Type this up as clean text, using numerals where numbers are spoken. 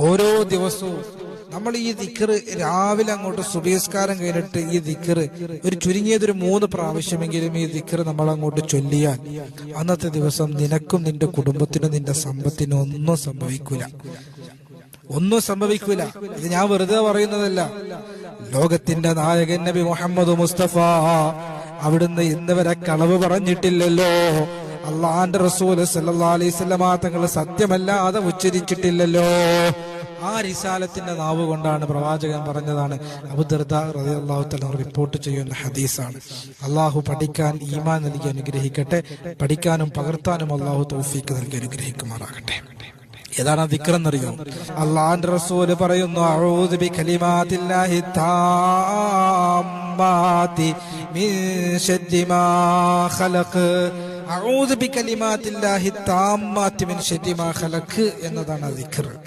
ഓരോ ദിവസവും നമ്മൾ ഈ ദിക്ർ രാവിലെ അങ്ങോട്ട് സുബഹിസ്കാരം കഴിഞ്ഞിട്ട് ഈ ദിക്ർ ഒരു ചുരുങ്ങിയതൊരു 3 പ്രാവശ്യമെങ്കിലും ഈ ദിക്ർ നമ്മൾ അങ്ങോട്ട് ചൊല്ലിയാൽ അന്നത്തെ ദിവസം നിനക്കും നിന്റെ കുടുംബത്തിനും നിന്റെ സമ്പത്തിനും ഒന്നും സംഭവിക്കൂല. ഇത് ഞാൻ വെറുതെ പറയുന്നതല്ല. ലോകത്തിന്റെ നായകൻ നബി മുഹമ്മദ് മുസ്തഫ അവിടുന്ന് ഇന്നുവരെ കളവ് പറഞ്ഞിട്ടില്ലല്ലോ. അള്ളാന്റെ റസൂൽ സല്ലല്ലാഹു അലൈഹി വസല്ലമ തങ്ങൾ സത്യമല്ലാതെ ഉച്ചരിച്ചിട്ടില്ലല്ലോ. ആ റിസാലത്തിന്റെ നാവ് കൊണ്ടാണ് പ്രവാചകൻ പറഞ്ഞതാണ്. അബൂദർദ റളിയല്ലാഹു തആല റിപ്പോർട്ട് ചെയ്യുന്ന ഹദീസാണ്. അള്ളാഹു പഠിക്കാൻ ഈമാൻ നൽകി അനുഗ്രഹിക്കട്ടെ. പഠിക്കാനും പകർത്താനും അള്ളാഹു തൗഫീഖ് നൽകി അനുഗ്രഹിക്കുമാറാകട്ടെ. ഏതാണ് ദിക്ർ എന്നറിയോ? അള്ളാഹുവിന്റെ റസൂൽ പറയുന്നു, അഊദു ബികലിമാത്തില്ലാഹി താമ്മാതി മിൻ ശർരി മാ ഖലഖ്. അഊദു ബികലിമാത്തില്ലാഹി താമ്മാതി മിൻ ശർരി മാ ഖലഖ് എന്നതാണ് ദിക്ർ.